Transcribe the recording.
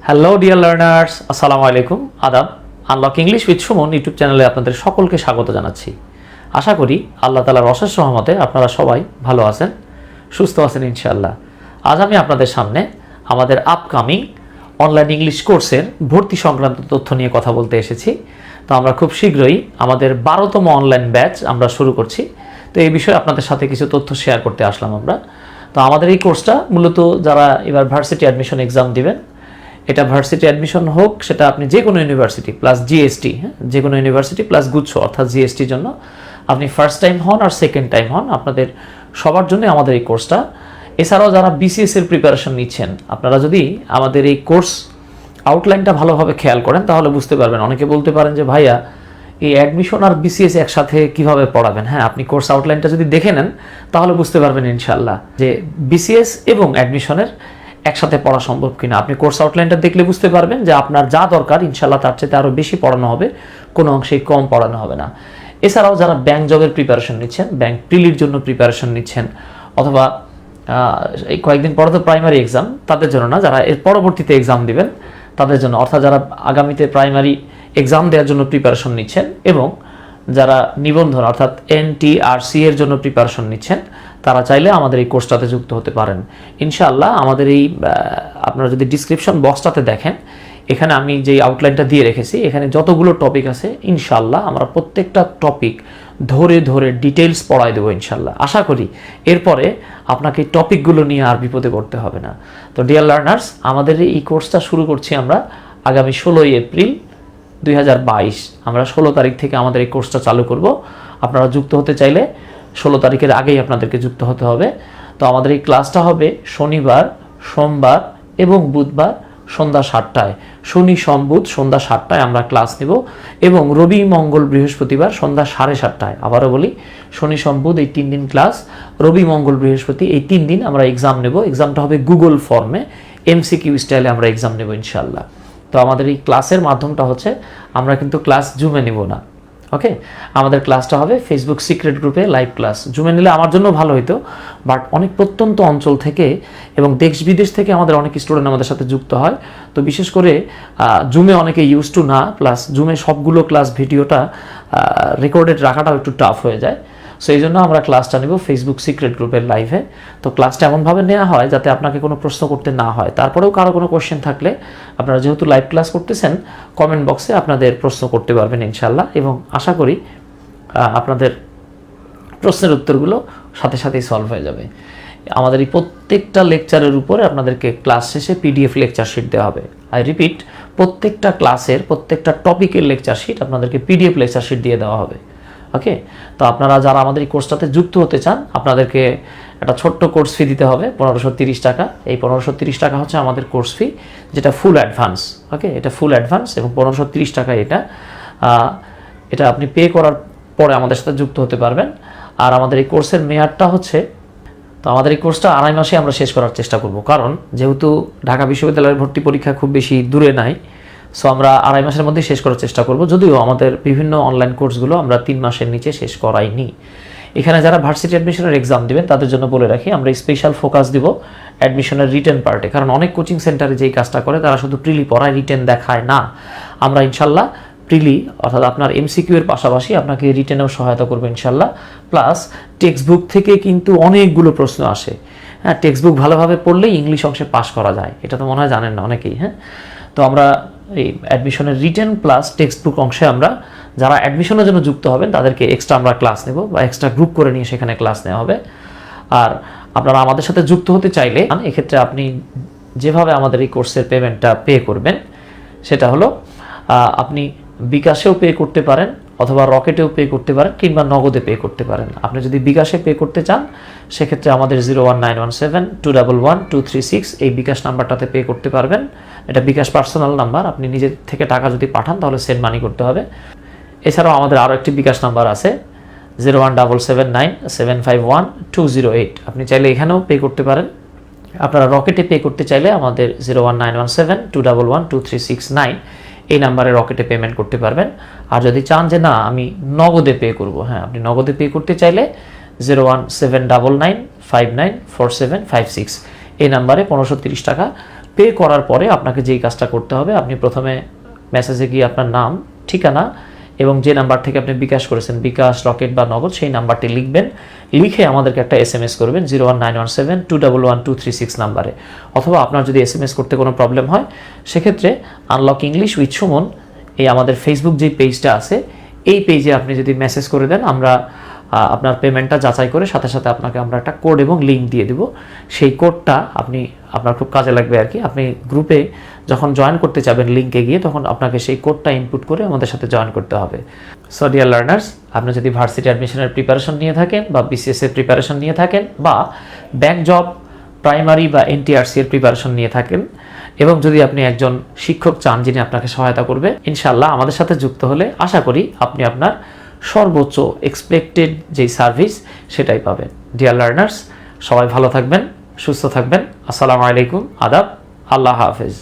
Hello dear learners, আসসালামু আলাইকুম। আদাব। Unlock English with Suman YouTube চ্যানেলে আপনাদের সকলকে স্বাগত জানাচ্ছি। আশা করি আল্লাহ তাআলার অশেষ রহমতে আপনারা সবাই ভালো আছেন, সুস্থ আছেন ইনশাআল্লাহ। আজ আমি আপনাদের সামনে আমাদের আপকামিং অনলাইন ইংলিশ কোর্সের ভর্তি সংক্রান্ত তথ্য নিয়ে কথা বলতে এসেছি। তো আমরা খুব শীঘ্রই আমাদের 12তম অনলাইন ব্যাচ আমরা শুরু করছি। তো এই বিষয়ে আপনাদের সাথে কিছু তথ্য শেয়ার করতে আসলাম আমরা। তো আমাদের এই কোর্সটা মূলত যারা এবার ভার্সিটি অ্যাডমিশন এক্সাম দিবেন, এটা ভার্সিটি অ্যাডমিশন হোক, সেটা আপনি যে কোনো ইউনিভার্সিটি প্লাস জিএসটি, যে কোনো ইউনিভার্সিটি প্লাস গুচ্ছ অর্থাৎ জিএসটির জন্য আপনি ফার্স্ট টাইম হন আর সেকেন্ড টাইম হন, আপনাদের সবার জন্য আমাদের এই কোর্সটা। এছাড়াও যারা বিসিএস এর প্রিপারেশন নিচ্ছেন, আপনারা যদি আমাদের এই কোর্স আউটলাইনটা ভালোভাবে খেয়াল করেন তাহলে বুঝতে পারবেন। অনেকে বলতে পারেন যে ভাইয়া এই অ্যাডমিশন আর বিসিএস একসাথে কিভাবে পড়াবেন। হ্যাঁ, আপনি কোর্স আউটলাইনটা যদি দেখে নেন তাহলে বুঝতে পারবেন ইনশাআল্লাহ যে বিসিএস এবং অ্যাডমিশনের একসাথে পড়া সম্ভব কিনা। আপনি কোর্স আউটলাইনটা দেখলে বুঝতে পারবেন যে আপনার যা দরকার ইনশাআল্লাহ তার চেয়ে আরও বেশি পড়ানো হবে, কোনো অংশেই কম পড়ানো হবে না। এছাড়াও যারা ব্যাংক জবের প্রিপারেশন নিচ্ছেন, ব্যাংক প্রিলির জন্য প্রিপারেশন নিচ্ছেন, অথবা এই কয়েকদিন পরে তো প্রাইমারি এক্সাম, তাদের জন্য না, যারা এর পরবর্তীতে এক্সাম দিবেন তাদের জন্য, অর্থাৎ যারা আগামীতে প্রাইমারি এক্সাম দেওয়ার জন্য প্রিপারেশন নিচ্ছেন এবং যারা নিবন্ধন অর্থাৎ NTRCA এর জন্য প্রিপারেশন নিচ্ছেন, তারা চাইলে আমাদের এই কোর্সটাতে যুক্ত হতে পারেন ইনশাআল্লাহ। আমাদের এই আপনারা যদি ডিসক্রিপশন বক্সটাতে দেখেন, এখানে আমি যেই আউটলাইনটা দিয়ে রেখেছি, এখানে যতগুলো টপিক আছে ইনশাআল্লাহ আমরা প্রত্যেকটা টপিক ধরে ধরে ডিটেইলস পড়াই দেবো ইনশাআল্লাহ। আশা করি এরপরে আপনাকে এই টপিকগুলো নিয়ে আর বিপদে পড়তে হবে না। তো ডিয়ার লার্নার্স, আমাদের এই কোর্সটা শুরু করছি আমরা আগামী 16 এপ্রিল 2022। আমরা 16 তারিখ থেকে আমাদের এই কোর্সটা চালু করব। আপনারা যুক্ত হতে চাইলে 16 তারিখের আগেই আপনাদেরকে যুক্ত হতে হবে। তো আমাদের এই ক্লাসটা হবে শনিবার, সোমবার এবং বুধবার সন্ধ্যা 7টায়। শনি সোম বুধ সন্ধ্যা 7টায় আমরা ক্লাস নেব এবং রবি মঙ্গল বৃহস্পতিবার সন্ধ্যা 7:30টায়। আবারও বলি, শনি সোম বুধ এই 3 দিন ক্লাস, রবি মঙ্গল বৃহস্পতি এই 3 দিন আমরা এক্সাম নেব। এক্সামটা হবে গুগল ফর্মে, MCQ স্টাইলে আমরা এক্সাম নেব ইনশাআল্লাহ। তো আমাদের এই ক্লাসের মাধ্যমটা হচ্ছে, আমরা কিন্তু ক্লাস জুমে নেব না, ওকে। আমাদের ক্লাসটা হবে ফেসবুক সিক্রেট গ্রুপে লাইভ ক্লাস। জুমে নিলে আমার জন্য ভালো হতো, বাট অনেক প্রত্যন্ত অঞ্চল থেকে এবং দেশ বিদেশ থেকে আমাদের অনেক স্টুডেন্ট আমাদের সাথে যুক্ত হয়। তো বিশেষ করে জুমে অনেকে ইউজ টু না, প্লাস জুমে সবগুলো ক্লাস ভিডিওটা রেকর্ডেড রাখাটাও একটু টাফ হয়ে যায়। সো এই জন্য আমরা ক্লাসটা নেব ফেসবুক সিক্রেট গ্রুপের লাইভে। তো ক্লাসটা এমনভাবে নেওয়া হয় যাতে আপনাকে কোনো প্রশ্ন করতে না হয়। তারপরেও কারো কোনো কোয়েশ্চেন থাকলে আপনারা যেহেতু লাইভ ক্লাস করতেছেন, কমেন্ট বক্সে আপনাদের প্রশ্ন করতে পারবেন ইনশাআল্লাহ, এবং আশা করি আপনাদের প্রশ্নের উত্তরগুলো সাথে সাথেই সলভ হয়ে যাবে। আমাদের এই প্রত্যেকটা লেকচারের উপরে আপনাদেরকে ক্লাস শেষে PDF লেকচার শিট দেওয়া হবে। আই রিপিট, প্রত্যেকটা ক্লাসের প্রত্যেকটা টপিকের লেকচার শিট আপনাদেরকে PDF লেকচার শিট দিয়ে দেওয়া হবে, ওকে। তো আপনারা যারা আমাদের এই কোর্সটাতে যুক্ত হতে চান, আপনাদেরকে একটা ছোট্ট কোর্স ফি দিতে হবে 1530 টাকা। এই 1530 টাকা হচ্ছে আমাদের কোর্স ফি, যেটা ফুল অ্যাডভান্স, ওকে। এটা ফুল অ্যাডভান্স এবং 1530 টাকা এটা আপনি পে করার পরে আমাদের সাথে যুক্ত হতে পারবেন। আর আমাদের এই কোর্সের মেয়াদটা হচ্ছে, তো আমাদের এই কোর্সটা 2.5 মাসে আমরা শেষ করার চেষ্টা করব, কারণ যেহেতু ঢাকা বিশ্ববিদ্যালয়ের ভর্তি পরীক্ষা খুব বেশি দূরে নাই। সো আমরা 2.5 মাসের মধ্যে শেষ করার চেষ্টা করব, যদিও আমাদের বিভিন্ন অনলাইন কোর্সগুলো আমরা 3 মাসের নিচে শেষ করাইনি। এখানে যারা ভার্সিটি অ্যাডমিশনের এক্সাম দিবেন তাদের জন্য বলে রাখি, আমরা স্পেশাল ফোকাস দিব অ্যাডমিশনের রিটেন পার্টে, কারণ অনেক কোচিং সেন্টারে যেই কাজটা করে তারা শুধু প্রিলি পড়ায়, রিটেন দেখায় না। আমরা ইনশাল্লাহ প্রিলি অর্থাৎ আপনার MCQ এর পাশাপাশি আপনাকে রিটেনেও সহায়তা করবো ইনশাল্লাহ। প্লাস টেক্সট বুক থেকে কিন্তু অনেকগুলো প্রশ্ন আসে। হ্যাঁ, টেক্সট বুক ভালোভাবে পড়লেই ইংলিশ অংশে পাস করা যায়, এটা তো মনে হয় জানেন না অনেকেই। হ্যাঁ, তো আমরা এই অ্যাডমিশনের রিটেন প্লাস টেক্সট বুক অংশে আমরা যারা অ্যাডমিশনের জন্য যুক্ত হবেন তাদেরকে এক্সট্রা আমরা ক্লাস নেব, বা এক্সট্রা গ্রুপ করে নিয়ে সেখানে ক্লাস নেওয়া হবে। আর আপনারা আমাদের সাথে যুক্ত হতে চাইলে এক্ষেত্রে আপনি যেভাবে আমাদের এই কোর্সের পেমেন্টটা পে করবেন, সেটা হলো আপনি বিকাশেও পে করতে পারেন, অথবা রকেটেও পে করতে পারেন, কিংবা নগদে পে করতে পারেন। আপনি যদি বিকাশে পে করতে চান, সেক্ষেত্রে আমাদের 01917211236 এই বিকাশ নাম্বারটাতে পে করতে পারবেন। এটা বিকাশ পার্সোনাল নাম্বার, আপনি নিজের থেকে টাকা যদি পাঠান তাহলে সেন্ড মানি করতে হবে। এছাড়াও আমাদের আরও একটি বিকাশ নাম্বার আছে 01779751208, আপনি চাইলে এখানেও পে করতে পারেন। আপনারা রকেটে পে করতে চাইলে আমাদের 01917211236 এই নাম্বারে রকেটে পেমেন্ট করতে পারবেন। আর যদি চান যে না আমি নগদে পে করব, হ্যাঁ, আপনি নগদে পে করতে চাইলে 01799594756 এই নাম্বারে 1530 টাকা পে করার পরে আপনাকে যেই কাজটা করতে হবে, আপনি প্রথমে মেসেজে গিয়ে আপনার নাম, ঠিকানা এবং যে নাম্বার থেকে আপনি বিকাশ করেছেন, বিকাশ, রকেট বা নগদ, সেই নাম্বারটি লিখবেন। লিখে আমাদেরকে একটা SMS করবেন 01917211236 নাম্বারে। অথবা আপনার যদি SMS করতে কোনো প্রবলেম হয়, সেক্ষেত্রে আনলক ইংলিশ উইথ সুমন এই আমাদের ফেসবুক যে পেজটা আছে, এই পেজে আপনি যদি মেসেজ করে দেন, আমরা আপনার পেমেন্টটা যাচাই করে সাথে সাথে আপনাকে আমরা একটা কোড এবং লিঙ্ক দিয়ে দিব। সেই কোডটা আপনার খুব কাজে লাগবে আর কি। আপনি গ্রুপে যখন জয়েন করতে চাবেন লিঙ্কে গিয়ে, তখন আপনাকে সেই কোডটা ইনপুট করে আমাদের সাথে জয়েন করতে হবে। সো ডিয়ার লার্নার্স, আপনি যদি ভার্সিটি অ্যাডমিশনের প্রিপারেশন নিয়ে থাকেন বা BCS এর প্রিপারেশন নিয়ে থাকেন বা ব্যাংক জব, প্রাইমারি বা NTRCA এর প্রিপারেশন নিয়ে থাকেন এবং যদি আপনি একজন শিক্ষক চান যিনি আপনাকে সহায়তা করবে, ইনশাআল্লাহ আমাদের সাথে যুক্ত হলে আশা করি আপনি আপনার সর্বোচ্চ এক্সপেক্টেড যেই সার্ভিস সেটাই পাবেন। ডিয়ার লার্নার্স, সবাই ভালো থাকবেন, সুস্থ থাকবেন। আসসালামু আলাইকুম, আদাব, আল্লাহ হাফেজ।